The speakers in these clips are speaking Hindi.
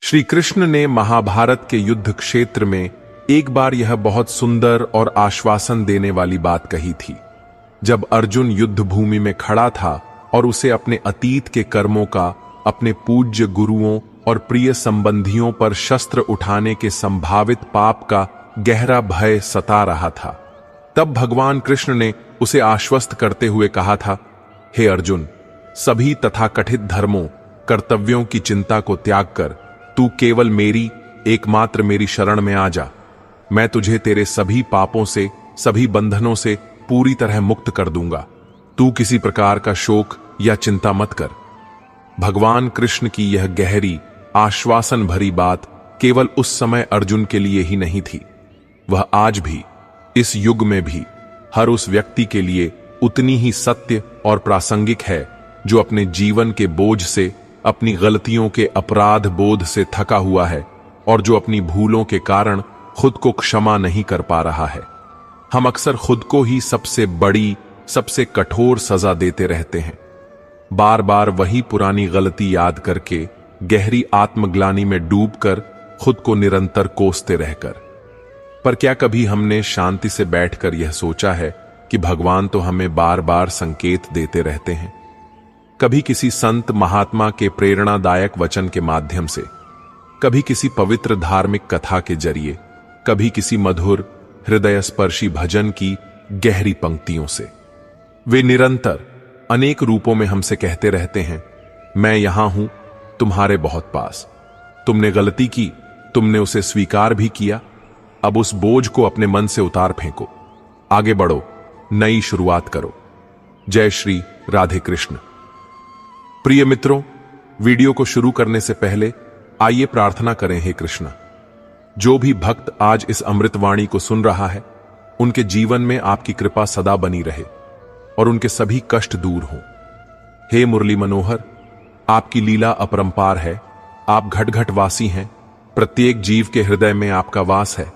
श्री कृष्ण ने महाभारत के युद्ध क्षेत्र में एक बार यह बहुत सुंदर और आश्वासन देने वाली बात कही थी। जब अर्जुन युद्ध भूमि में खड़ा था और उसे अपने अतीत के कर्मों का, अपने पूज्य गुरुओं और प्रिय संबंधियों पर शस्त्र उठाने के संभावित पाप का गहरा भय सता रहा था, तब भगवान कृष्ण ने उसे आश्वस्त करते हुए कहा था, हे अर्जुन, सभी तथाकथित धर्मों, कर्तव्यों की चिंता को त्याग कर तू केवल मेरी, एकमात्र मेरी शरण में आ जा। मैं तुझे तेरे सभी पापों से, सभी बंधनों से पूरी तरह मुक्त कर दूंगा। तू किसी प्रकार का शोक या चिंता मत कर। भगवान कृष्ण की यह गहरी, आश्वासन भरी बात केवल उस समय अर्जुन के लिए ही नहीं थी, वह आज भी, इस युग में भी, हर उस व्यक्ति के लिए उतनी ही सत्य और प्रासंगिक है जो अपने जीवन के बोझ से, अपनी गलतियों के अपराध बोध से थका हुआ है और जो अपनी भूलों के कारण खुद को क्षमा नहीं कर पा रहा है। हम अक्सर खुद को ही सबसे बड़ी, सबसे कठोर सजा देते रहते हैं, बार बार वही पुरानी गलती याद करके, गहरी आत्मग्लानि में डूबकर, खुद को निरंतर कोसते रहकर। पर क्या कभी हमने शांति से बैठकर यह सोचा है कि भगवान तो हमें बार बार संकेत देते रहते हैं? कभी किसी संत महात्मा के प्रेरणादायक वचन के माध्यम से, कभी किसी पवित्र धार्मिक कथा के जरिए, कभी किसी मधुर हृदयस्पर्शी भजन की गहरी पंक्तियों से। वे निरंतर अनेक रूपों में हमसे कहते रहते हैं, मैं यहां हूं तुम्हारे बहुत पास। तुमने गलती की, तुमने उसे स्वीकार भी किया, अब उस बोझ को अपने मन से उतार फेंको, आगे बढ़ो, नई शुरुआत करो। जय श्री राधे कृष्ण। प्रिय मित्रों, वीडियो को शुरू करने से पहले आइए प्रार्थना करें। हे कृष्ण, जो भी भक्त आज इस अमृतवाणी को सुन रहा है, उनके जीवन में आपकी कृपा सदा बनी रहे और उनके सभी कष्ट दूर हों। हे मुरली मनोहर, आपकी लीला अपरंपार है। आप घट घट वासी हैं, प्रत्येक जीव के हृदय में आपका वास है।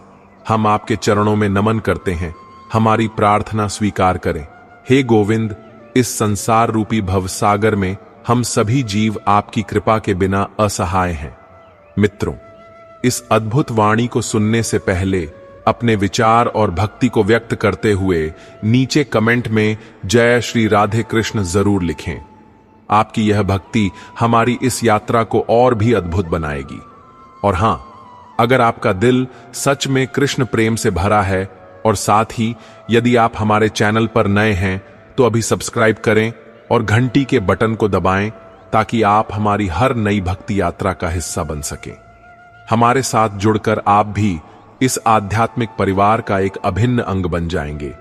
हम आपके चरणों में नमन करते हैं, हमारी प्रार्थना स्वीकार करें। हे गोविंद, इस संसार रूपी भवसागर में हम सभी जीव आपकी कृपा के बिना असहाय हैं। मित्रों, इस अद्भुत वाणी को सुनने से पहले अपने विचार और भक्ति को व्यक्त करते हुए नीचे कमेंट में जय श्री राधे कृष्ण जरूर लिखें। आपकी यह भक्ति हमारी इस यात्रा को और भी अद्भुत बनाएगी। और हां, अगर आपका दिल सच में कृष्ण प्रेम से भरा है और साथ ही यदि आप हमारे चैनल पर नए हैं तो अभी सब्सक्राइब करें और घंटी के बटन को दबाएं ताकि आप हमारी हर नई भक्ति यात्रा का हिस्सा बन सकें। हमारे साथ जुड़कर आप भी इस आध्यात्मिक परिवार का एक अभिन्न अंग बन जाएंगे,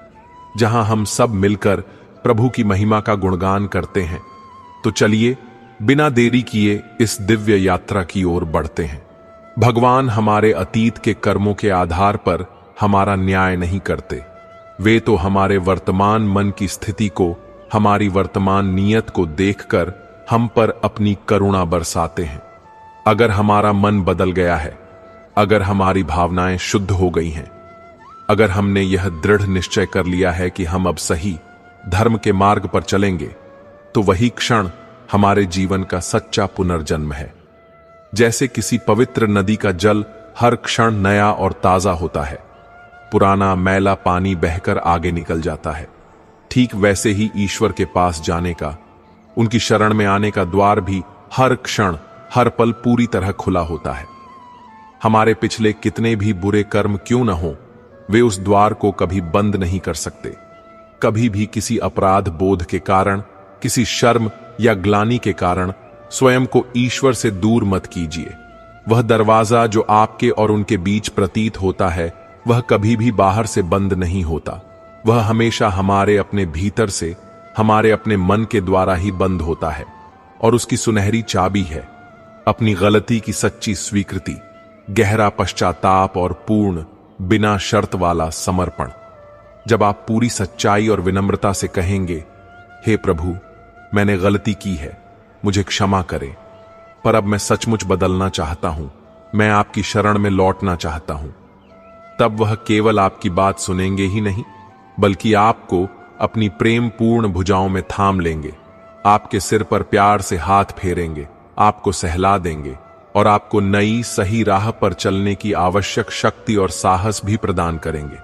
जहां हम सब मिलकर प्रभु की महिमा का गुणगान करते हैं। तो चलिए बिना देरी किए इस दिव्य यात्रा की ओर बढ़ते हैं। भगवान हमारे अतीत के कर्मों के आधार पर हमारा न्याय नहीं करते। वे तो हमारे वर्तमान मन की स्थिति को, हमारी वर्तमान नीयत को देखकर हम पर अपनी करुणा बरसाते हैं। अगर हमारा मन बदल गया है, अगर हमारी भावनाएं शुद्ध हो गई हैं, अगर हमने यह दृढ़ निश्चय कर लिया है कि हम अब सही धर्म के मार्ग पर चलेंगे, तो वही क्षण हमारे जीवन का सच्चा पुनर्जन्म है। जैसे किसी पवित्र नदी का जल हर क्षण नया और ताजा होता है, पुराना मैला पानी बहकर आगे निकल जाता है, ठीक वैसे ही ईश्वर के पास जाने का, उनकी शरण में आने का द्वार भी हर क्षण, हर पल पूरी तरह खुला होता है। हमारे पिछले कितने भी बुरे कर्म क्यों न हो, वे उस द्वार को कभी बंद नहीं कर सकते। कभी भी किसी अपराध बोध के कारण, किसी शर्म या ग्लानि के कारण स्वयं को ईश्वर से दूर मत कीजिए। वह दरवाजा जो आपके और उनके बीच प्रतीत होता है, वह कभी भी बाहर से बंद नहीं होता। वह हमेशा हमारे अपने भीतर से, हमारे अपने मन के द्वारा ही बंद होता है। और उसकी सुनहरी चाबी है अपनी गलती की सच्ची स्वीकृति, गहरा पश्चाताप और पूर्ण, बिना शर्त वाला समर्पण। जब आप पूरी सच्चाई और विनम्रता से कहेंगे, हे प्रभु, मैंने गलती की है, मुझे क्षमा करें, पर अब मैं सचमुच बदलना चाहता हूं, मैं आपकी शरण में लौटना चाहता हूं, तब वह केवल आपकी बात सुनेंगे ही नहीं, बल्कि आपको अपनी प्रेम पूर्ण भुजाओं में थाम लेंगे, आपके सिर पर प्यार से हाथ फेरेंगे, आपको सहला देंगे और आपको नई सही राह पर चलने की आवश्यक शक्ति और साहस भी प्रदान करेंगे।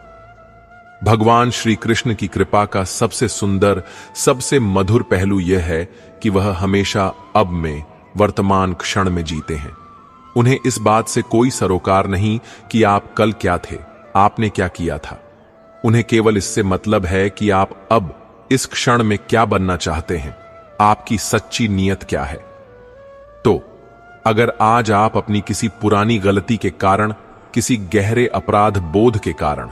भगवान श्री कृष्ण की कृपा का सबसे सुंदर, सबसे मधुर पहलू यह है कि वह हमेशा अब में, वर्तमान क्षण में जीते हैं। उन्हें इस बात से कोई सरोकार नहीं कि आप कल क्या थे, आपने क्या किया था। उन्हें केवल इससे मतलब है कि आप अब इस क्षण में क्या बनना चाहते हैं, आपकी सच्ची नीयत क्या है। तो अगर आज आप अपनी किसी पुरानी गलती के कारण, किसी गहरे अपराध बोध के कारण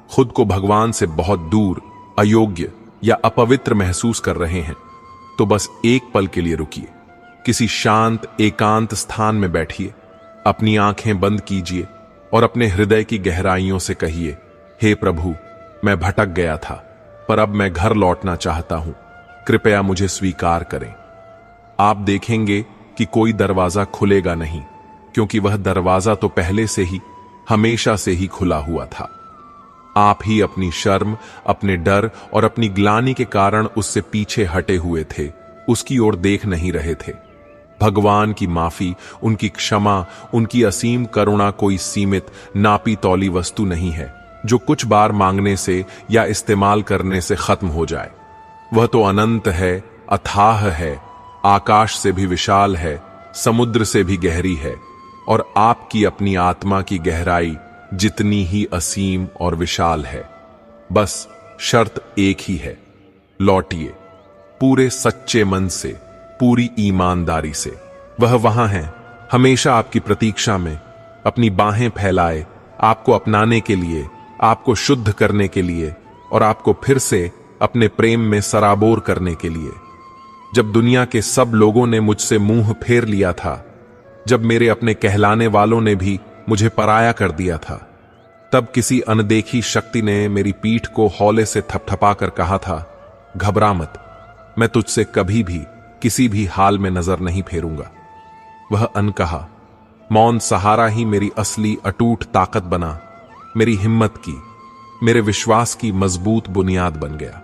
खुद को भगवान से बहुत दूर, अयोग्य या अपवित्र महसूस कर रहे हैं, तो बस एक पल के लिए रुकिए। किसी शांत एकांत स्थान में बैठिए, अपनी आंखें बंद कीजिए और अपने हृदय की गहराइयों से कहिए, हे प्रभु, मैं भटक गया था, पर अब मैं घर लौटना चाहता हूं, कृपया मुझे स्वीकार करें। आप देखेंगे कि कोई दरवाजा खुलेगा नहीं, क्योंकि वह दरवाजा तो पहले से ही, हमेशा से ही खुला हुआ था। आप ही अपनी शर्म, अपने डर और अपनी ग्लानि के कारण उससे पीछे हटे हुए थे, उसकी ओर देख नहीं रहे थे। भगवान की माफी, उनकी क्षमा, उनकी असीम करुणा कोई सीमित, नापी तौली वस्तु नहीं है जो कुछ बार मांगने से या इस्तेमाल करने से खत्म हो जाए। वह तो अनंत है, अथाह है, आकाश से भी विशाल है, समुद्र से भी गहरी है, और आपकी अपनी आत्मा की गहराई जितनी ही असीम और विशाल है। बस शर्त एक ही है, लौटिए पूरे सच्चे मन से, पूरी ईमानदारी से। वह वहां है, हमेशा आपकी प्रतीक्षा में, अपनी बाहें फैलाए, आपको अपनाने के लिए, आपको शुद्ध करने के लिए और आपको फिर से अपने प्रेम में सराबोर करने के लिए। जब दुनिया के सब लोगों ने मुझसे मुंह फेर लिया था, जब मेरे अपने कहलाने वालों ने भी मुझे पराया कर दिया था, तब किसी अनदेखी शक्ति ने मेरी पीठ को हौले से थपथपा कर कहा था, घबरा मत, मैं तुझसे कभी भी किसी भी हाल में नजर नहीं फेरूंगा। वह अनकहा मौन सहारा ही मेरी असली अटूट ताकत बना, मेरी हिम्मत की, मेरे विश्वास की मजबूत बुनियाद बन गया।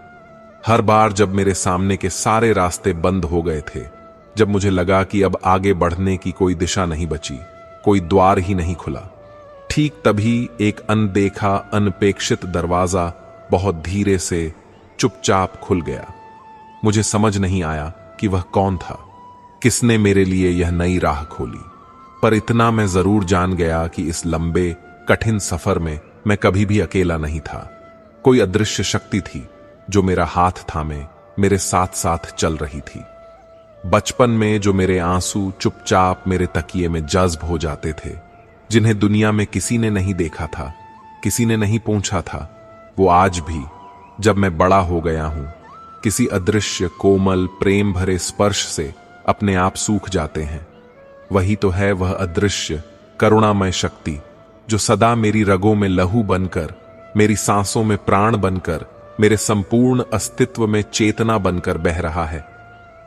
हर बार जब मेरे सामने के सारे रास्ते बंद हो गए थे, जब मुझे लगा कि अब आगे बढ़ने की कोई दिशा नहीं बची, कोई द्वार ही नहीं खुला, ठीक तभी एक अनदेखा, अनपेक्षित दरवाजा बहुत धीरे से चुपचाप खुल गया। मुझे समझ नहीं आया कि वह कौन था, किसने मेरे लिए यह नई राह खोली, पर इतना मैं जरूर जान गया कि इस लंबे कठिन सफर में मैं कभी भी अकेला नहीं था। कोई अदृश्य शक्ति थी जो मेरा हाथ थामे मेरे साथ साथ चल रही थी। बचपन में जो मेरे आंसू चुपचाप मेरे तकिए में जज्ब हो जाते थे, जिन्हें दुनिया में किसी ने नहीं देखा था, किसी ने नहीं पूछा था, वो आज भी जब मैं बड़ा हो गया हूं, किसी अदृश्य कोमल प्रेम भरे स्पर्श से अपने आप सूख जाते हैं। वही तो है वह अदृश्य करुणामय शक्ति जो सदा मेरी रगों में लहू बनकर, मेरी सांसों में प्राण बनकर, मेरे संपूर्ण अस्तित्व में चेतना बनकर बह रहा है।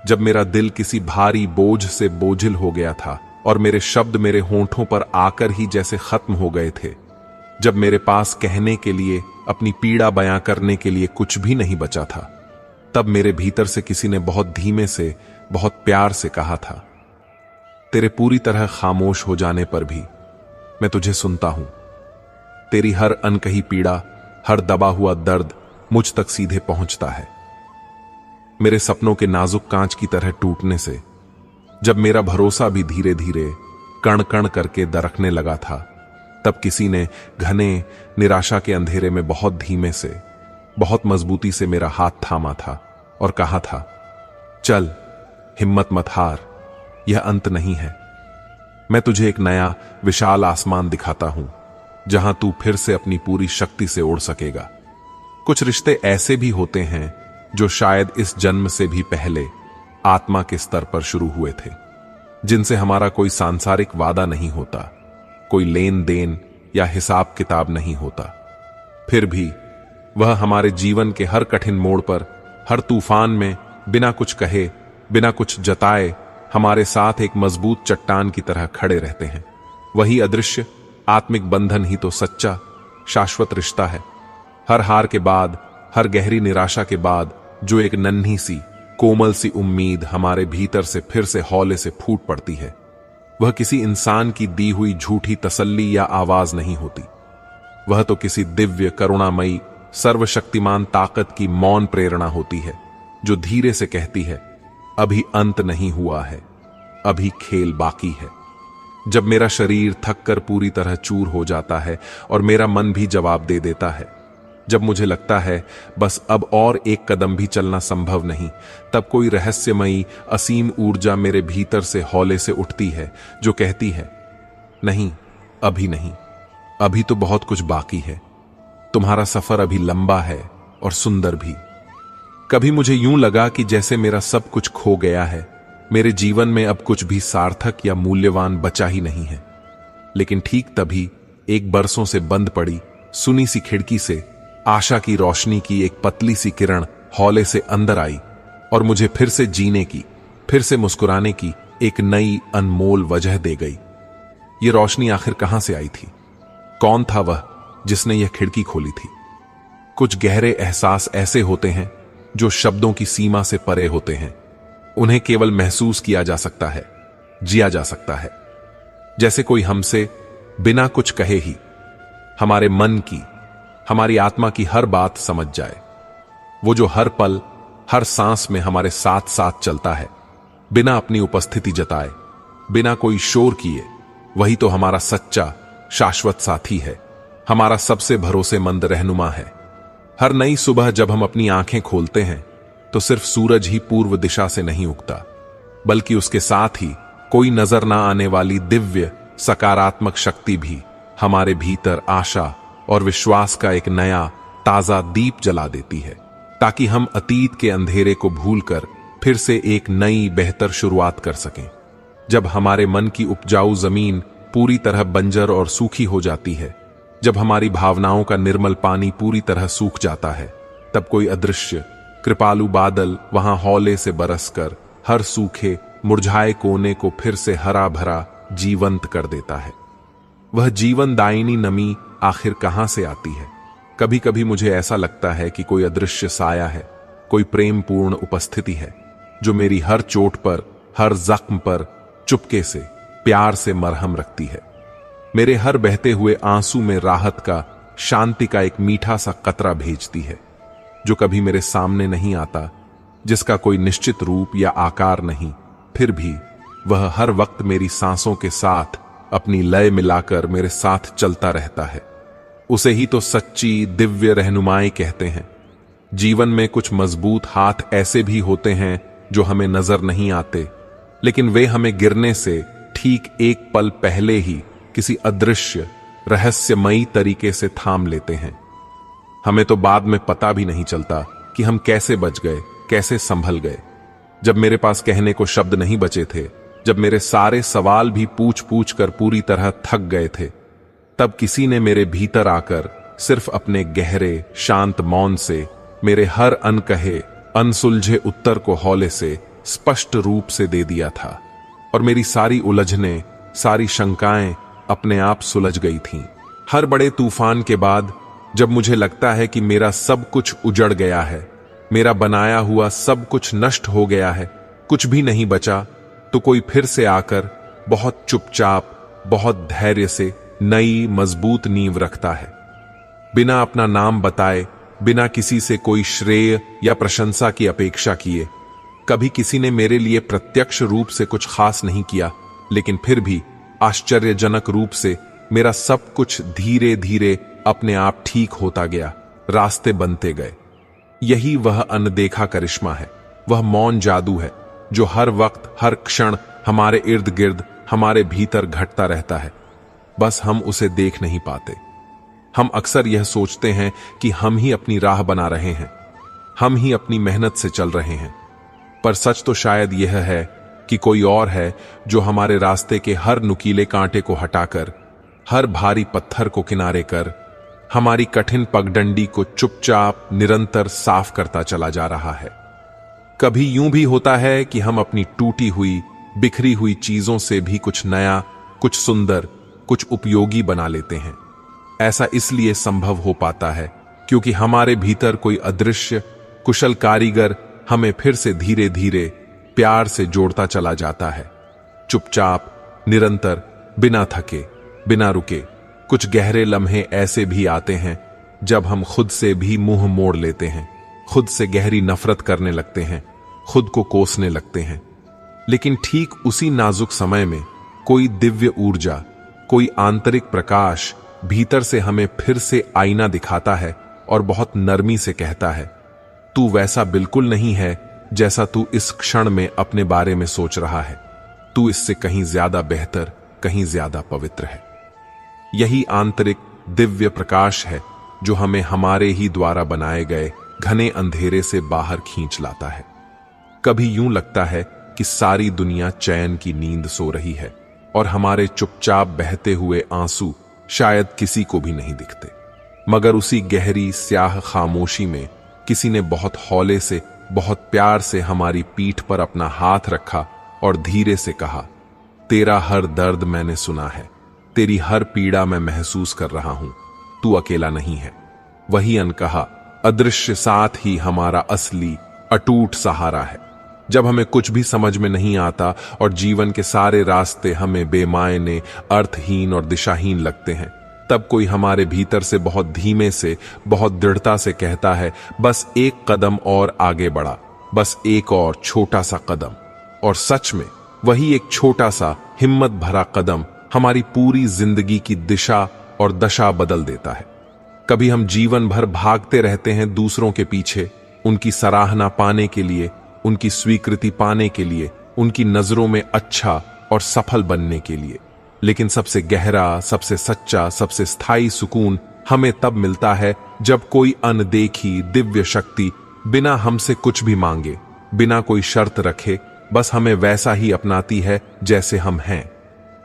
जब मेरा दिल किसी भारी बोझ से बोझिल हो गया था और मेरे शब्द मेरे होंठों पर आकर ही जैसे खत्म हो गए थे, जब मेरे पास कहने के लिए, अपनी पीड़ा बयां करने के लिए कुछ भी नहीं बचा था, तब मेरे भीतर से किसी ने बहुत धीमे से, बहुत प्यार से कहा था, तेरे पूरी तरह खामोश हो जाने पर भी मैं तुझे सुनता हूं। तेरी हर अनकही पीड़ा, हर दबा हुआ दर्द मुझ तक सीधे पहुंचता है। मेरे सपनों के नाजुक कांच की तरह टूटने से, जब मेरा भरोसा भी धीरे धीरे कण कण करके दरकने लगा था, तब किसी ने घने निराशा के अंधेरे में बहुत धीमे से, बहुत मजबूती से मेरा हाथ थामा था और कहा था, चल, हिम्मत मत हार, यह अंत नहीं है। मैं तुझे एक नया विशाल आसमान दिखाता हूं, जहां तू फिर से अपनी पूरी शक्ति से उड़ सकेगा। कुछ रिश्ते ऐसे भी होते हैं जो शायद इस जन्म से भी पहले आत्मा के स्तर पर शुरू हुए थे, जिनसे हमारा कोई सांसारिक वादा नहीं होता, कोई लेन देन या हिसाब किताब नहीं होता। फिर भी वह हमारे जीवन के हर कठिन मोड़ पर, हर तूफान में बिना कुछ कहे, बिना कुछ जताए हमारे साथ एक मजबूत चट्टान की तरह खड़े रहते हैं। वही अदृश्य आत्मिक बंधन ही तो सच्चा शाश्वत रिश्ता है। हर हार के बाद, हर गहरी निराशा के बाद जो एक नन्ही सी, कोमल सी उम्मीद हमारे भीतर से फिर से हौले से फूट पड़ती है, वह किसी इंसान की दी हुई झूठी तसल्ली या आवाज नहीं होती। वह तो किसी दिव्य, करुणामयी, सर्वशक्तिमान ताकत की मौन प्रेरणा होती है, जो धीरे से कहती है, अभी अंत नहीं हुआ है, अभी खेल बाकी है। जब मेरा शरीर थक कर पूरी तरह चूर हो जाता है और मेरा मन भी जवाब दे देता है, जब मुझे लगता है बस अब और एक कदम भी चलना संभव नहीं, तब कोई रहस्यमयी असीम ऊर्जा मेरे भीतर से हौले से उठती है, जो कहती है, नहीं, अभी नहीं, अभी तो बहुत कुछ बाकी है। तुम्हारा सफर अभी लंबा है और सुंदर भी। कभी मुझे यूं लगा कि जैसे मेरा सब कुछ खो गया है, मेरे जीवन में अब कुछ भी सार्थक या मूल्यवान बचा ही नहीं है। लेकिन ठीक तभी एक बरसों से बंद पड़ी सुनी सी खिड़की से आशा की रोशनी की एक पतली सी किरण हौले से अंदर आई और मुझे फिर से जीने की, फिर से मुस्कुराने की एक नई अनमोल वजह दे गई। ये रोशनी आखिर कहां से आई थी? कौन था वह जिसने यह खिड़की खोली थी? कुछ गहरे एहसास ऐसे होते हैं जो शब्दों की सीमा से परे होते हैं। उन्हें केवल महसूस किया जा सकता है, जिया जा सकता है। जैसे कोई हमसे बिना कुछ कहे ही हमारे मन की, हमारी आत्मा की हर बात समझ जाए। वो जो हर पल, हर सांस में हमारे साथ साथ चलता है, बिना अपनी उपस्थिति जताए, बिना कोई शोर किए, वही तो हमारा सच्चा शाश्वत साथी है, हमारा सबसे भरोसेमंद रहनुमा है। हर नई सुबह जब हम अपनी आंखें खोलते हैं तो सिर्फ सूरज ही पूर्व दिशा से नहीं उगता, बल्कि उसके साथ ही कोई नजर ना आने वाली दिव्य सकारात्मक शक्ति भी हमारे भीतर आशा और विश्वास का एक नया ताजा दीप जला देती है, ताकि हम अतीत के अंधेरे को भूलकर फिर से एक नई बेहतर शुरुआत कर सकें। जब हमारे मन की उपजाऊ जमीन पूरी तरह बंजर और सूखी हो जाती है, जब हमारी भावनाओं का निर्मल पानी पूरी तरह सूख जाता है, तब कोई अदृश्य कृपालु बादल वहां हौले से बरसकर हर सूखे मुरझाए कोने को फिर से हरा भरा जीवंत कर देता है। वह जीवन दायिनी नमी आखिर कहां से आती है? कभी कभी मुझे ऐसा लगता है कि कोई अदृश्य साया है, कोई प्रेम पूर्ण उपस्थिति है, जो मेरी हर चोट पर, हर जख्म पर चुपके से, प्यार से मरहम रखती है। मेरे हर बहते हुए आंसू में राहत का, शांति का एक मीठा सा कतरा भेजती है, जो कभी मेरे सामने नहीं आता, जिसका कोई निश्चित रूप या आकार नहीं, फिर भी वह हर वक्त मेरी सांसों के साथ अपनी लय मिलाकर मेरे साथ चलता रहता है। उसे ही तो सच्ची दिव्य रहनुमाई कहते हैं। जीवन में कुछ मजबूत हाथ ऐसे भी होते हैं जो हमें नजर नहीं आते, लेकिन वे हमें गिरने से ठीक एक पल पहले ही किसी अदृश्य रहस्यमयी तरीके से थाम लेते हैं। हमें तो बाद में पता भी नहीं चलता कि हम कैसे बच गए, कैसे संभल गए। जब मेरे पास कहने को शब्द नहीं बचे थे, जब मेरे सारे सवाल भी पूछ पूछ कर पूरी तरह थक गए थे, तब किसी ने मेरे भीतर आकर सिर्फ अपने गहरे शांत मौन से मेरे हर अनकहे अनसुलझे उत्तर को हौले से स्पष्ट रूप से दे दिया था, और मेरी सारी उलझने, सारी शंकाएं अपने आप सुलझ गई थीं। हर बड़े तूफान के बाद जब मुझे लगता है कि मेरा सब कुछ उजड़ गया है, मेरा बनाया हुआ सब कुछ नष्ट हो गया है, कुछ भी नहीं बचा, तो कोई फिर से आकर बहुत चुपचाप, बहुत धैर्य से नई मजबूत नींव रखता है। बिना अपना नाम बताए, बिना किसी से कोई श्रेय या प्रशंसा की अपेक्षा किए। कभी किसी ने मेरे लिए प्रत्यक्ष रूप से कुछ खास नहीं किया, लेकिन फिर भी आश्चर्यजनक रूप से मेरा सब कुछ धीरे धीरे अपने आप ठीक होता गया, रास्ते बनते गए। यही वह अनदेखा करिश्मा है, वह मौन जादू है, जो हर वक्त, हर क्षण हमारे इर्द गिर्द, हमारे भीतर घटता रहता है। बस हम उसे देख नहीं पाते। हम अक्सर यह सोचते हैं कि हम ही अपनी राह बना रहे हैं, हम ही अपनी मेहनत से चल रहे हैं, पर सच तो शायद यह है कि कोई और है जो हमारे रास्ते के हर नुकीले कांटे को हटाकर, हर भारी पत्थर को किनारे कर, हमारी कठिन पगडंडी को चुपचाप निरंतर साफ करता चला जा रहा है। कभी यूं भी होता है कि हम अपनी टूटी हुई, बिखरी हुई चीजों से भी कुछ नया, कुछ सुंदर, कुछ उपयोगी बना लेते हैं। ऐसा इसलिए संभव हो पाता है क्योंकि हमारे भीतर कोई अदृश्य कुशल कारीगर हमें फिर से धीरे धीरे प्यार से जोड़ता चला जाता है। चुपचाप, निरंतर, बिना थके, बिना रुके। कुछ गहरे लम्हे ऐसे भी आते हैं जब हम खुद से भी मुंह मोड़ लेते हैं, खुद से गहरी नफरत करने लगते हैं, खुद को कोसने लगते हैं। लेकिन ठीक उसी नाजुक समय में कोई दिव्य ऊर्जा, कोई आंतरिक प्रकाश भीतर से हमें फिर से आईना दिखाता है और बहुत नरमी से कहता है, तू वैसा बिल्कुल नहीं है जैसा तू इस क्षण में अपने बारे में सोच रहा है। तू इससे कहीं ज्यादा बेहतर, कहीं ज्यादा पवित्र है। यही आंतरिक दिव्य प्रकाश है जो हमें हमारे ही द्वारा बनाए गए घने अंधेरे से बाहर खींच लाता है। कभी यूं लगता है कि सारी दुनिया चैन की नींद सो रही है और हमारे चुपचाप बहते हुए आंसू शायद किसी को भी नहीं दिखते। मगर उसी गहरी स्याह खामोशी में किसी ने बहुत हौले से, बहुत प्यार से हमारी पीठ पर अपना हाथ रखा और धीरे से कहा, तेरा हर दर्द मैंने सुना है, तेरी हर पीड़ा मैं महसूस कर रहा हूं, तू अकेला नहीं है। वही अनकहा अदृश्य साथ ही हमारा असली अटूट सहारा है। जब हमें कुछ भी समझ में नहीं आता और जीवन के सारे रास्ते हमें बेमायने, अर्थहीन और दिशाहीन लगते हैं, तब कोई हमारे भीतर से बहुत धीमे से, बहुत दृढ़ता से कहता है, बस एक कदम और आगे बढ़ा, बस एक और छोटा सा कदम। और सच में वही एक छोटा सा हिम्मत भरा कदम हमारी पूरी जिंदगी की दिशा और दशा बदल देता है। कभी हम जीवन भर भागते रहते हैं दूसरों के पीछे, उनकी सराहना पाने के लिए, उनकी स्वीकृति पाने के लिए, उनकी नजरों में अच्छा और सफल बनने के लिए। लेकिन सबसे गहरा, सबसे सच्चा, सबसे स्थायी सुकून हमें तब मिलता है जब कोई अनदेखी दिव्य शक्ति बिना हमसे कुछ भी मांगे, बिना कोई शर्त रखे, बस हमें वैसा ही अपनाती है जैसे हम हैं,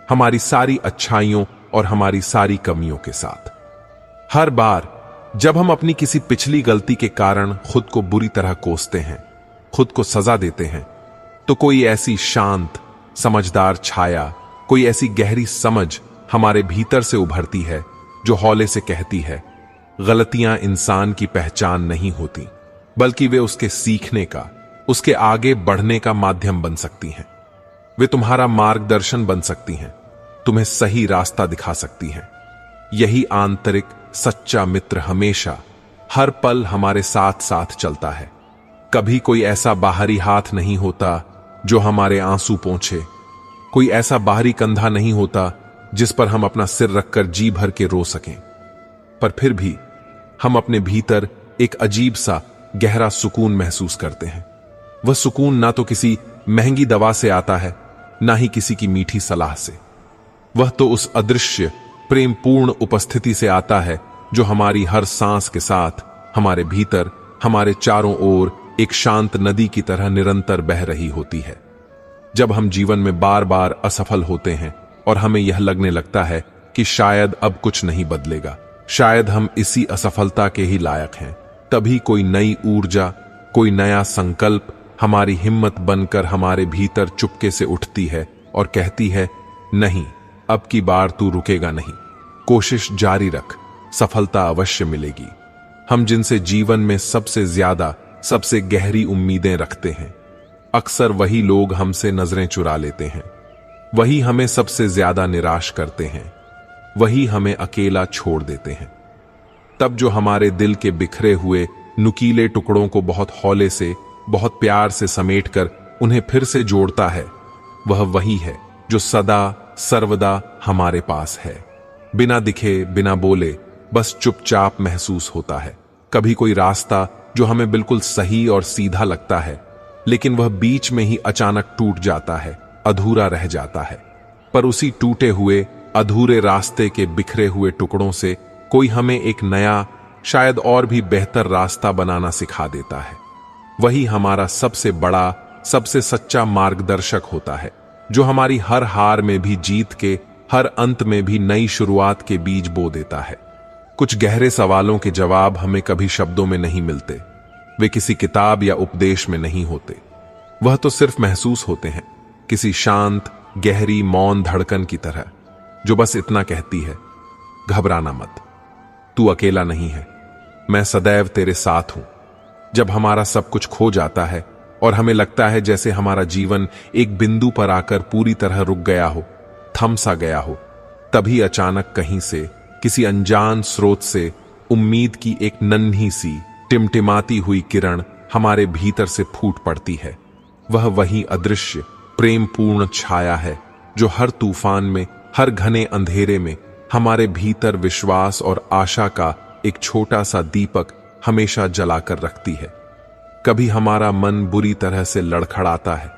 हमारी सारी अच्छाइयों और हमारी सारी कमियों के साथ। हर बार जब हम अपनी किसी पिछली गलती के कारण खुद को बुरी तरह कोसते हैं, खुद को सजा देते हैं, तो कोई ऐसी शांत, समझदार छाया, कोई ऐसी गहरी समझ हमारे भीतर से उभरती है जो हौले से कहती है, गलतियां इंसान की पहचान नहीं होती, बल्कि वे उसके सीखने का, उसके आगे बढ़ने का माध्यम बन सकती हैं। वे तुम्हारा मार्गदर्शन बन सकती हैं, तुम्हें सही रास्ता दिखा सकती हैं। यही आंतरिक सच्चा मित्र हमेशा, हर पल हमारे साथ साथ चलता है। कभी कोई ऐसा बाहरी हाथ नहीं होता जो हमारे आंसू पोंछे, कोई ऐसा बाहरी कंधा नहीं होता जिस पर हम अपना सिर रखकर जी भर के रो सकें। पर फिर भी हम अपने भीतर एक अजीब सा गहरा सुकून महसूस करते हैं। वह सुकून ना तो किसी महंगी दवा से आता है, ना ही किसी की मीठी सलाह से। वह तो उस अदृश्य प्रेमपूर्ण उपस्थिति से आता है जो हमारी हर सांस के साथ हमारे भीतर, हमारे चारों ओर एक शांत नदी की तरह निरंतर बह रही होती है। जब हम जीवन में बार बार असफल होते हैं और हमें यह लगने लगता है कि शायद अब कुछ नहीं बदलेगा, शायद हम इसी असफलता के ही लायक हैं, तभी कोई नई ऊर्जा, कोई नया संकल्प हमारी हिम्मत बनकर हमारे भीतर चुपके से उठती है और कहती है, नहीं, अब की बार तू रुकेगा नहीं, कोशिश जारी रख, सफलता अवश्य मिलेगी। हम जिनसे जीवन में सबसे ज्यादा, सबसे गहरी उम्मीदें रखते हैं, अक्सर वही लोग हमसे नजरें चुरा लेते हैं, वही हमें सबसे ज्यादा निराश करते हैं, वही हमें अकेला छोड़ देते हैं। तब जो हमारे दिल के बिखरे हुए नुकीले टुकड़ों को बहुत हौले से, बहुत प्यार से समेटकर उन्हें फिर से जोड़ता है, वह वही है जो सदा सर्वदा हमारे पास है, बिना दिखे, बिना बोले, बस चुपचाप महसूस होता है। कभी कोई रास्ता जो हमें बिल्कुल सही और सीधा लगता है, लेकिन वह बीच में ही अचानक टूट जाता है, अधूरा रह जाता है। पर उसी टूटे हुए, अधूरे रास्ते के बिखरे हुए टुकड़ों से कोई हमें एक नया, शायद और भी बेहतर रास्ता बनाना सिखा देता है। वही हमारा सबसे बड़ा, सबसे सच्चा मार्गदर्शक होता है, जो हमारी हर हार में भी जीत के, हर अंत में भी नई शुरुआत के बीज बो देता है। कुछ गहरे सवालों के जवाब हमें कभी शब्दों में नहीं मिलते, वे किसी किताब या उपदेश में नहीं होते, वह तो सिर्फ महसूस होते हैं, किसी शांत, गहरी, मौन धड़कन की तरह, जो बस इतना कहती है, घबराना मत, तू अकेला नहीं है, मैं सदैव तेरे साथ हूं। जब हमारा सब कुछ खो जाता है और हमें लगता है जैसे हमारा जीवन एक बिंदु पर आकर पूरी तरह रुक गया हो, थम सा गया हो, तभी अचानक कहीं से, किसी अनजान स्रोत से उम्मीद की एक नन्ही सी टिमटिमाती हुई किरण हमारे भीतर से फूट पड़ती है। वह वही अदृश्य प्रेमपूर्ण छाया है जो हर तूफान में, हर घने अंधेरे में हमारे भीतर विश्वास और आशा का एक छोटा सा दीपक हमेशा जलाकर रखती है। कभी हमारा मन बुरी तरह से लड़खड़ाता है,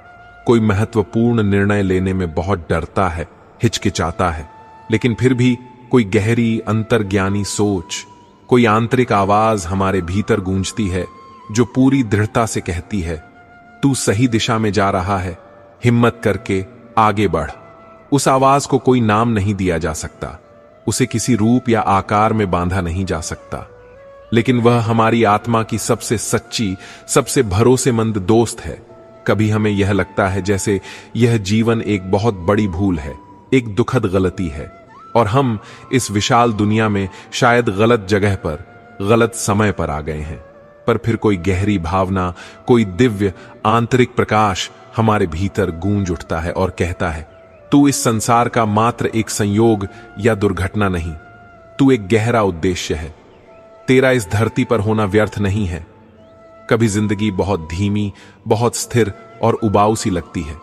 कोई महत्वपूर्ण निर्णय लेने में बहुत डरता है, हिचकिचाता है, लेकिन फिर भी कोई गहरी अंतर्ज्ञानी सोच, कोई आंतरिक आवाज हमारे भीतर गूंजती है जो पूरी दृढ़ता से कहती है, तू सही दिशा में जा रहा है, हिम्मत करके आगे बढ़। उस आवाज को कोई नाम नहीं दिया जा सकता, उसे किसी रूप या आकार में बांधा नहीं जा सकता, लेकिन वह हमारी आत्मा की सबसे सच्ची, सबसे भरोसेमंद दोस्त है। कभी हमें यह लगता है जैसे यह जीवन एक बहुत बड़ी भूल है, एक दुखद गलती है, और हम इस विशाल दुनिया में शायद गलत जगह पर, गलत समय पर आ गए हैं। पर फिर कोई गहरी भावना, कोई दिव्य आंतरिक प्रकाश हमारे भीतर गूंज उठता है और कहता है, तू इस संसार का मात्र एक संयोग या दुर्घटना नहीं, तू एक गहरा उद्देश्य है। तेरा इस धरती पर होना व्यर्थ नहीं है। कभी जिंदगी बहुत धीमी, बहुत स्थिर और उबाऊ सी लगती है,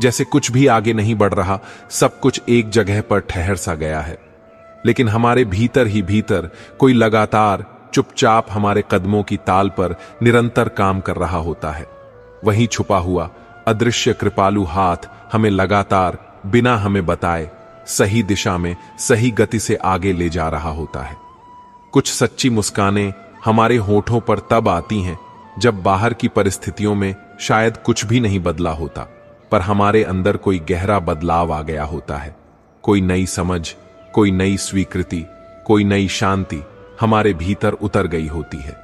जैसे कुछ भी आगे नहीं बढ़ रहा, सब कुछ एक जगह पर ठहर सा गया है। लेकिन हमारे भीतर ही भीतर कोई लगातार चुपचाप हमारे कदमों की ताल पर निरंतर काम कर रहा होता है। वहीं छुपा हुआ अदृश्य कृपालु हाथ हमें लगातार, बिना हमें बताए, सही दिशा में, सही गति से आगे ले जा रहा होता है। कुछ सच्ची मुस्कानें हमारे होठों पर तब आती हैं जब बाहर की परिस्थितियों में शायद कुछ भी नहीं बदला होता, पर हमारे अंदर कोई गहरा बदलाव आ गया होता है। कोई नई समझ, कोई नई स्वीकृति, कोई नई शांति हमारे भीतर उतर गई होती है।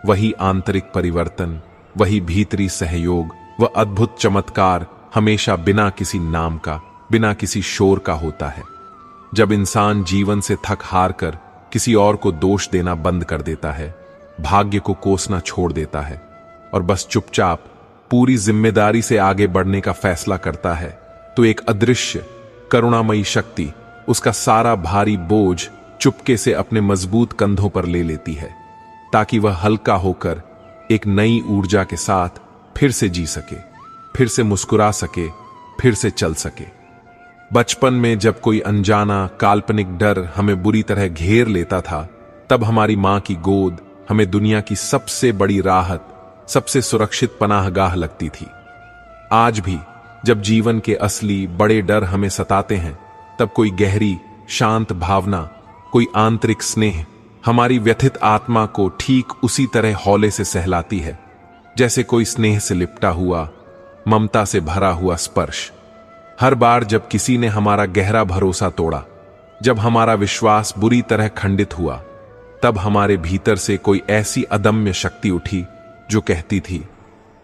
वही आंतरिक परिवर्तन, वही भीतरी सहयोग, वह अद्भुत चमत्कार हमेशा बिना किसी नाम का, बिना किसी शोर का होता है। जब इंसान जीवन से थक हार कर किसी और को दोष देना बंद कर देता है, भाग्य को कोसना छोड़ देता है और बस चुपचाप पूरी जिम्मेदारी से आगे बढ़ने का फैसला करता है, तो एक अदृश्य करुणामयी शक्ति उसका सारा भारी बोझ चुपके से अपने मजबूत कंधों पर ले लेती है, ताकि वह हल्का होकर एक नई ऊर्जा के साथ फिर से जी सके, फिर से मुस्कुरा सके, फिर से चल सके। बचपन में जब कोई अनजाना काल्पनिक डर हमें बुरी तरह घेर लेता था, तब हमारी मां की गोद हमें दुनिया की सबसे बड़ी राहत, सबसे सुरक्षित पनाहगाह लगती थी। आज भी जब जीवन के असली बड़े डर हमें सताते हैं, तब कोई गहरी शांत भावना, कोई आंतरिक स्नेह हमारी व्यथित आत्मा को ठीक उसी तरह हौले से सहलाती है, जैसे कोई स्नेह से लिपटा हुआ, ममता से भरा हुआ स्पर्श। हर बार जब किसी ने हमारा गहरा भरोसा तोड़ा, जब हमारा विश्वास बुरी तरह खंडित हुआ, तब हमारे भीतर से कोई ऐसी अदम्य शक्ति उठी जो कहती थी,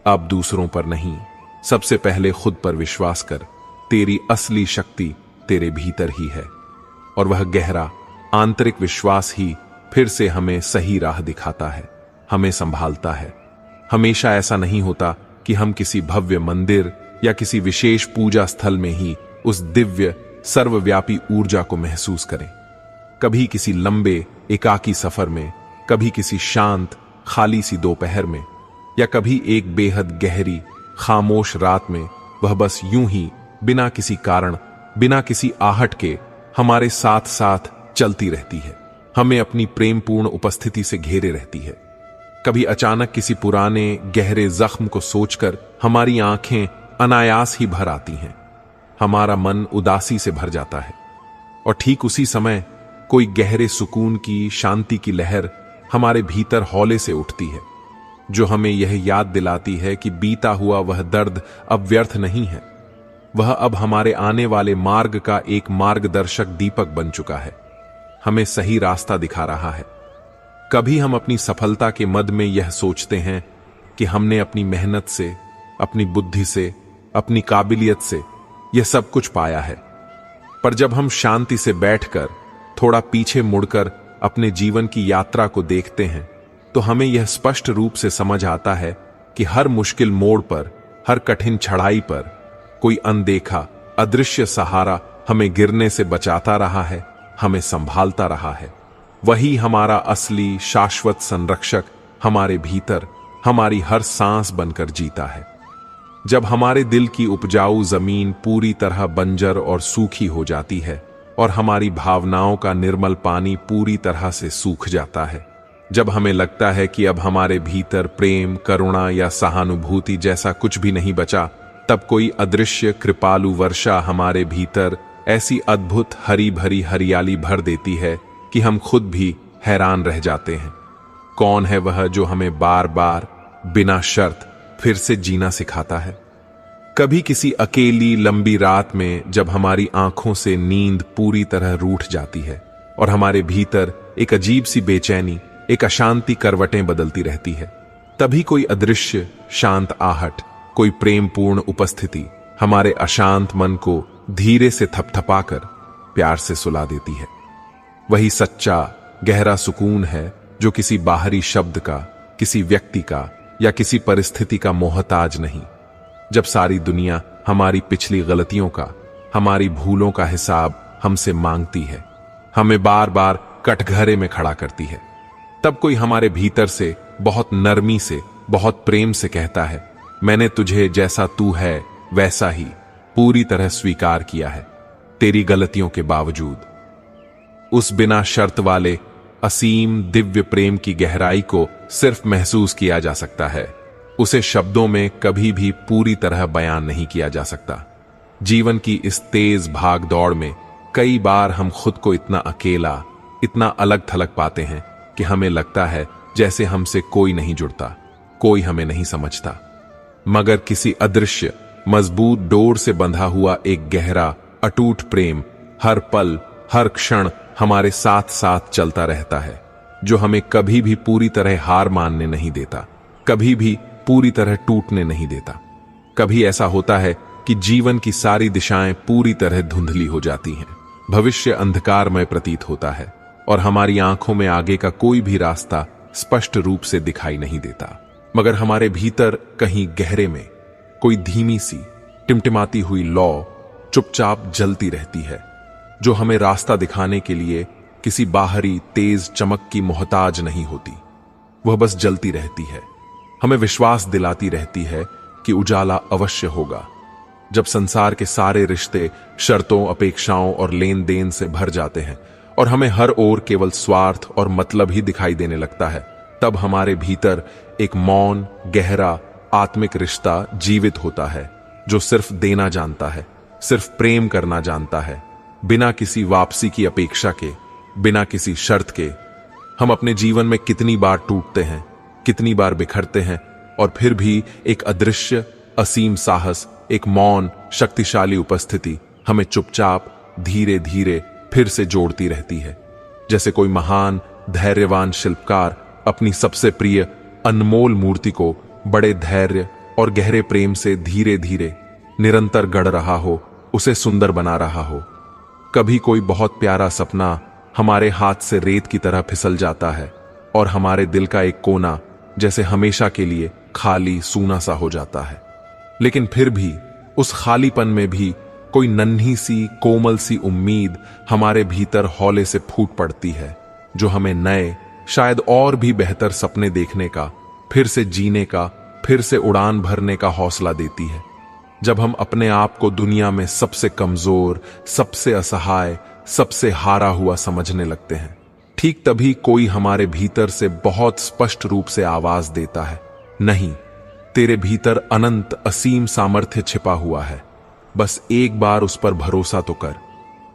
अब दूसरों पर नहीं, सबसे पहले खुद पर विश्वास कर, तेरी असली शक्ति तेरे भीतर ही है। और वह गहरा आंतरिक विश्वास ही फिर से हमें सही राह दिखाता है, हमें संभालता है। हमेशा ऐसा नहीं होता कि हम किसी भव्य मंदिर या किसी विशेष पूजा स्थल में ही उस दिव्य सर्वव्यापी ऊर्जा को महसूस करें। कभी किसी लंबे एकाकी सफर में, कभी किसी शांत खाली सी दोपहर में, या कभी एक बेहद गहरी खामोश रात में, वह बस यूं ही बिना किसी कारण, बिना किसी आहट के हमारे साथ साथ चलती रहती है, हमें अपनी प्रेमपूर्ण उपस्थिति से घेरे रहती है। कभी अचानक किसी पुराने गहरे जख्म को सोचकर हमारी आंखें अनायास ही भर आती हैं, हमारा मन उदासी से भर जाता है, और ठीक उसी समय कोई गहरे सुकून की, शांति की लहर हमारे भीतर हौले से उठती है, जो हमें यह याद दिलाती है कि बीता हुआ वह दर्द अब व्यर्थ नहीं है, वह अब हमारे आने वाले मार्ग का एक मार्गदर्शक दीपक बन चुका है, हमें सही रास्ता दिखा रहा है। कभी हम अपनी सफलता के मद में यह सोचते हैं कि हमने अपनी मेहनत से, अपनी बुद्धि से, अपनी काबिलियत से यह सब कुछ पाया है, पर जब हम शांति से बैठकर थोड़ा पीछे मुड़कर अपने जीवन की यात्रा को देखते हैं, तो हमें यह स्पष्ट रूप से समझ आता है कि हर मुश्किल मोड़ पर, हर कठिन चढ़ाई पर कोई अनदेखा, अदृश्य सहारा हमें गिरने से बचाता रहा है, हमें संभालता रहा है। वही हमारा असली शाश्वत संरक्षक हमारे भीतर हमारी हर सांस बनकर जीता है। जब हमारे दिल की उपजाऊ जमीन पूरी तरह बंजर और सूखी हो जाती है और हमारी भावनाओं का निर्मल पानी पूरी तरह से सूख जाता है, जब हमें लगता है कि अब हमारे भीतर प्रेम, करुणा या सहानुभूति जैसा कुछ भी नहीं बचा, तब कोई अदृश्य कृपालु वर्षा हमारे भीतर ऐसी अद्भुत हरी भरी हरियाली भर देती है कि हम खुद भी हैरान रह जाते हैं। कौन है वह जो हमें बार बार बिना शर्त फिर से जीना सिखाता है? कभी किसी अकेली लंबी रात में जब हमारी आंखों से नींद पूरी तरह रूठ जाती है और हमारे भीतर एक अजीब सी बेचैनी, एक अशांति करवटें बदलती रहती है, तभी कोई अदृश्य शांत आहट, कोई प्रेमपूर्ण उपस्थिति हमारे अशांत मन को धीरे से थपथपाकर प्यार से सुला देती है। वही सच्चा गहरा सुकून है जो किसी बाहरी शब्द का, किसी व्यक्ति का या किसी परिस्थिति का मोहताज नहीं। जब सारी दुनिया हमारी पिछली गलतियों का, हमारी भूलों का हिसाब हमसे मांगती है, हमें बार बार कटघरे में खड़ा करती है, तब कोई हमारे भीतर से बहुत नरमी से, बहुत प्रेम से कहता है, मैंने तुझे जैसा तू है वैसा ही पूरी तरह स्वीकार किया है, तेरी गलतियों के बावजूद। उस बिना शर्त वाले असीम दिव्य प्रेम की गहराई को सिर्फ महसूस किया जा सकता है, उसे शब्दों में कभी भी पूरी तरह बयान नहीं किया जा सकता। जीवन की इस तेज भाग दौड़ में कई बार हम खुद को इतना अकेला, इतना अलग थलग पाते हैं कि हमें लगता है जैसे हमसे कोई नहीं जुड़ता, कोई हमें नहीं समझता। मगर किसी अदृश्य मजबूत डोर से बंधा हुआ एक गहरा अटूट प्रेम हर पल, हर क्षण हमारे साथ साथ चलता रहता है, जो हमें कभी भी पूरी तरह हार मानने नहीं देता, कभी भी पूरी तरह टूटने नहीं देता। कभी ऐसा होता है कि जीवन की सारी दिशाएं पूरी तरह धुंधली हो जाती हैं, भविष्य अंधकारमय प्रतीत होता है और हमारी आंखों में आगे का कोई भी रास्ता स्पष्ट रूप से दिखाई नहीं देता। मगर हमारे भीतर कहीं गहरे में कोई धीमी सी टिमटिमाती हुई लौ चुपचाप जलती रहती है, जो हमें रास्ता दिखाने के लिए किसी बाहरी तेज चमक की मोहताज नहीं होती। वह बस जलती रहती है, हमें विश्वास दिलाती रहती है कि उजाला अवश्य होगा। जब संसार के सारे रिश्ते शर्तों, अपेक्षाओं और लेन देन से भर जाते हैं और हमें हर ओर केवल स्वार्थ और मतलब ही दिखाई देने लगता है, तब हमारे भीतर एक मौन, गहरा आत्मिक रिश्ता जीवित होता है, जो सिर्फ देना जानता है, सिर्फ प्रेम करना जानता है, बिना किसी वापसी की अपेक्षा के, बिना किसी शर्त के। हम अपने जीवन में कितनी बार टूटते हैं, कितनी बार बिखरते हैं, और फिर भी एक अदृश्य असीम साहस, एक मौन शक्तिशाली उपस्थिति हमें चुपचाप धीरे धीरे फिर से जोड़ती रहती है। जैसे कोई महान धैर्यवान शिल्पकार अपनी सबसे प्रिय अनमोल मूर्ति को बड़े धैर्य और गहरे प्रेम से धीरे धीरे निरंतर गढ़ रहा हो, उसे सुंदर बना रहा हो। कभी कोई बहुत प्यारा सपना हमारे हाथ से रेत की तरह फिसल जाता है और हमारे दिल का एक कोना जैसे हमेशा के लिए खाली सूना सा हो जाता है। लेकिन फिर भी उस खालीपन में भी कोई नन्ही सी कोमल सी उम्मीद हमारे भीतर हौले से फूट पड़ती है, जो हमें नए, शायद और भी बेहतर सपने देखने का, फिर से जीने का, फिर से उड़ान भरने का हौसला देती है। जब हम अपने आप को दुनिया में सबसे कमजोर, सबसे असहाय, सबसे हारा हुआ समझने लगते हैं, ठीक तभी कोई हमारे भीतर से बहुत स्पष्ट रूप से आवाज देता है, नहीं, तेरे भीतर अनंत असीम सामर्थ्य छिपा हुआ है, बस एक बार उस पर भरोसा तो कर।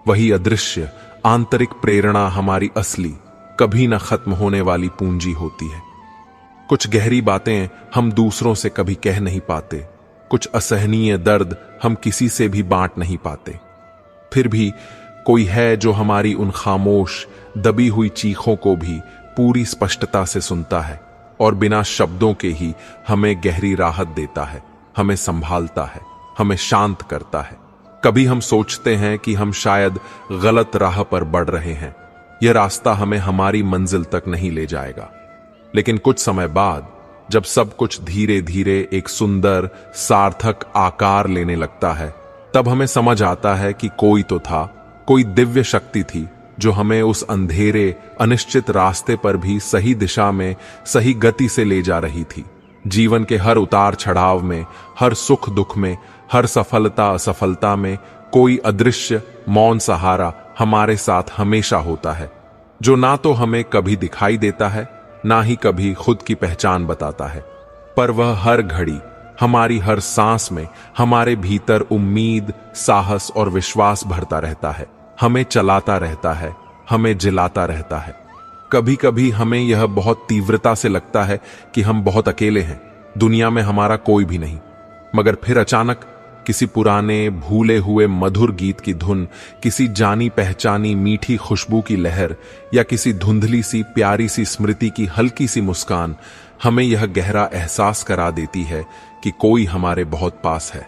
वही अदृश्य आंतरिक प्रेरणा हमारी असली, कभी न खत्म होने वाली पूंजी होती है। कुछ गहरी बातें हम दूसरों से कभी कह नहीं पाते, कुछ असहनीय दर्द हम किसी से भी बांट नहीं पाते, फिर भी कोई है जो हमारी उन खामोश दबी हुई चीखों को भी पूरी स्पष्टता से सुनता है और बिना शब्दों के ही हमें गहरी राहत देता है, हमें संभालता है, हमें शांत करता है। कभी हम सोचते हैं कि हम शायद गलत राह पर बढ़ रहे हैं, यह रास्ता हमें हमारी मंजिल तक नहीं ले जाएगा। लेकिन कुछ समय बाद जब सब कुछ धीरे धीरे एक सुंदर सार्थक आकार लेने लगता है, तब हमें समझ आता है कि कोई तो था, कोई दिव्य शक्ति थी जो हमें उस अंधेरे अनिश्चित रास्ते पर भी सही दिशा में, सही गति से ले जा रही थी। जीवन के हर उतार चढ़ाव में, हर सुख दुख में, हर सफलता असफलता में कोई अदृश्य मौन सहारा हमारे साथ हमेशा होता है, जो ना तो हमें कभी दिखाई देता है, ना ही कभी खुद की पहचान बताता है, पर वह हर घड़ी हमारी हर सांस में हमारे भीतर उम्मीद, साहस और विश्वास भरता रहता है, हमें चलाता रहता है, हमें जिलाता रहता है। कभी कभी हमें यह बहुत तीव्रता से लगता है कि हम बहुत अकेले हैं, दुनिया में हमारा कोई भी नहीं। मगर फिर अचानक किसी पुराने भूले हुए मधुर गीत की धुन, किसी जानी पहचानी मीठी खुशबू की लहर या किसी धुंधली सी प्यारी सी स्मृति की हल्की सी मुस्कान हमें यह गहरा एहसास करा देती है कि कोई हमारे बहुत पास है,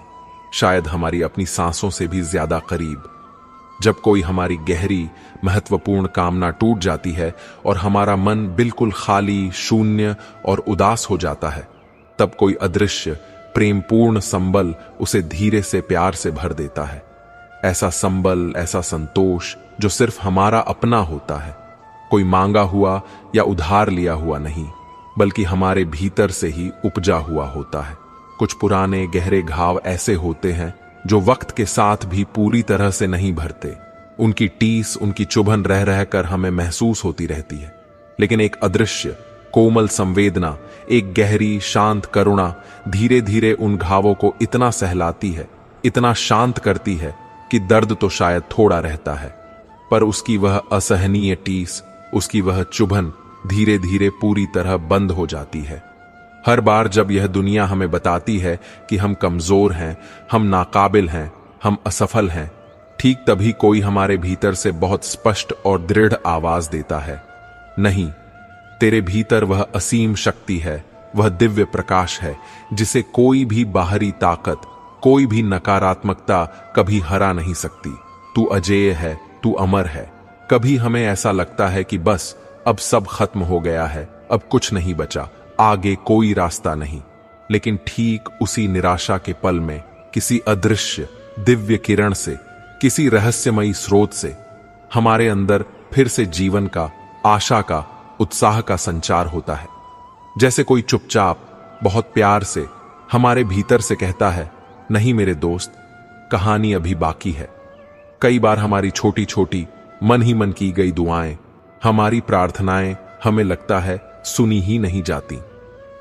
शायद हमारी अपनी सांसों से भी ज्यादा करीब। जब कोई हमारी गहरी महत्वपूर्ण कामना टूट जाती है और हमारा मन बिल्कुल खाली, शून्य और उदास हो जाता है, तब कोई अदृश्य प्रेमपूर्ण संबल उसे धीरे से प्यार से भर देता है। ऐसा संबल, ऐसा संतोष जो सिर्फ हमारा अपना होता है, कोई मांगा हुआ या उधार लिया हुआ नहीं, बल्कि हमारे भीतर से ही उपजा हुआ होता है। कुछ पुराने गहरे घाव ऐसे होते हैं जो वक्त के साथ भी पूरी तरह से नहीं भरते। उनकी टीस, उनकी चुभन रह रहकर हमें महसूस होती रहती है, लेकिन एक अदृश्य कोमल संवेदना, एक गहरी शांत करुणा धीरे धीरे उन घावों को इतना सहलाती है, इतना शांत करती है कि दर्द तो शायद थोड़ा रहता है, पर उसकी वह असहनीय टीस, उसकी वह चुभन धीरे धीरे पूरी तरह बंद हो जाती है। हर बार जब यह दुनिया हमें बताती है कि हम कमजोर हैं, हम नाकाबिल हैं, हम असफल हैं, ठीक तभी कोई हमारे भीतर से बहुत स्पष्ट और दृढ़ आवाज देता है, नहीं, तेरे भीतर वह असीम शक्ति है, वह दिव्य प्रकाश है जिसे कोई भी बाहरी ताकत, कोई भी नकारात्मकता कभी हरा नहीं सकती। तू अजेय है, तू अमर है। कभी हमें ऐसा लगता है कि बस अब सब खत्म हो गया है, अब कुछ नहीं बचा, आगे कोई रास्ता नहीं। लेकिन ठीक उसी निराशा के पल में किसी अदृश्य दिव्य किरण से, किसी रहस्यमयी स्रोत से हमारे अंदर फिर से जीवन का, आशा का, उत्साह का संचार होता है। जैसे कोई चुपचाप बहुत प्यार से हमारे भीतर से कहता है, नहीं मेरे दोस्त, कहानी अभी बाकी है। कई बार हमारी छोटी छोटी मन ही मन की गई दुआएं, हमारी प्रार्थनाएं हमें लगता है सुनी ही नहीं जाती,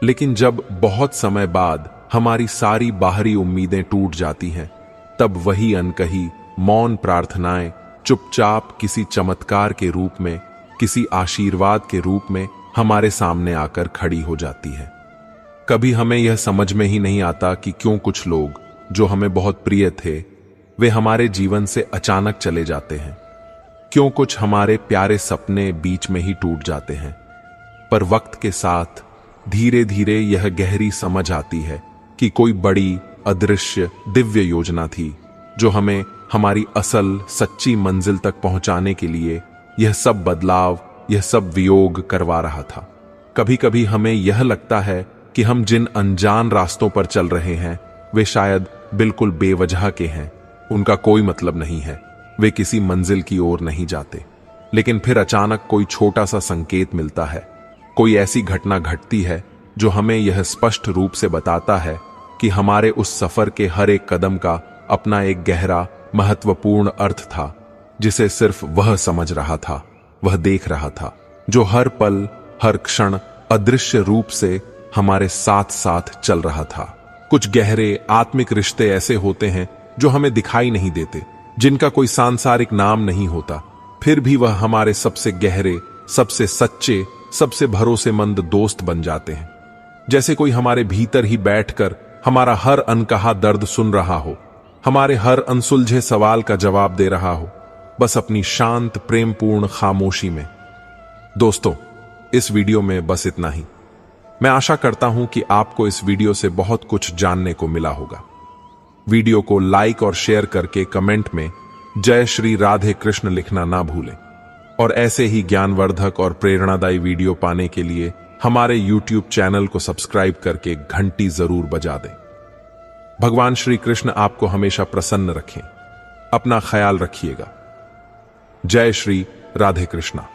लेकिन जब बहुत समय बाद हमारी सारी बाहरी उम्मीदें टूट जाती हैं, तब वही अनकही मौन प्रार्थनाएं चुपचाप किसी चमत्कार के रूप में, किसी आशीर्वाद के रूप में हमारे सामने आकर खड़ी हो जाती है। कभी हमें यह समझ में ही नहीं आता कि क्यों कुछ लोग जो हमें बहुत प्रिय थे, वे हमारे जीवन से अचानक चले जाते हैं, क्यों कुछ हमारे प्यारे सपने बीच में ही टूट जाते हैं। पर वक्त के साथ धीरे धीरे यह गहरी समझ आती है कि कोई बड़ी अदृश्य दिव्य योजना थी जो हमें हमारी असल सच्ची मंजिल तक पहुंचाने के लिए यह सब बदलाव, यह सब वियोग करवा रहा था। कभी कभी हमें यह लगता है कि हम जिन अनजान रास्तों पर चल रहे हैं वे शायद बिल्कुल बेवजह के हैं, उनका कोई मतलब नहीं है, वे किसी मंजिल की ओर नहीं जाते। लेकिन फिर अचानक कोई छोटा सा संकेत मिलता है, कोई ऐसी घटना घटती है जो हमें यह स्पष्ट रूप से बताता है कि हमारे उस सफर के हर एक कदम का अपना एक गहरा महत्वपूर्ण अर्थ था, जिसे सिर्फ वह समझ रहा था, वह देख रहा था, जो हर पल हर क्षण अदृश्य रूप से हमारे साथ साथ चल रहा था। कुछ गहरे आत्मिक रिश्ते ऐसे होते हैं जो हमें दिखाई नहीं देते, जिनका कोई सांसारिक नाम नहीं होता, फिर भी वह हमारे सबसे गहरे, सबसे सच्चे, सबसे भरोसेमंद दोस्त बन जाते हैं। जैसे कोई हमारे भीतर ही बैठकर हमारा हर अनकहा दर्द सुन रहा हो, हमारे हर अनसुलझे सवाल का जवाब दे रहा हो, बस अपनी शांत प्रेमपूर्ण खामोशी में। दोस्तों, इस वीडियो में बस इतना ही। मैं आशा करता हूं कि आपको इस वीडियो से बहुत कुछ जानने को मिला होगा। वीडियो को लाइक और शेयर करके कमेंट में जय श्री राधे कृष्ण लिखना ना भूलें, और ऐसे ही ज्ञानवर्धक और प्रेरणादायी वीडियो पाने के लिए हमारे YouTube चैनल को सब्सक्राइब करके घंटी जरूर बजा दें। भगवान श्री कृष्ण आपको हमेशा प्रसन्न रखें। अपना ख्याल रखिएगा। जय श्री राधे कृष्णा।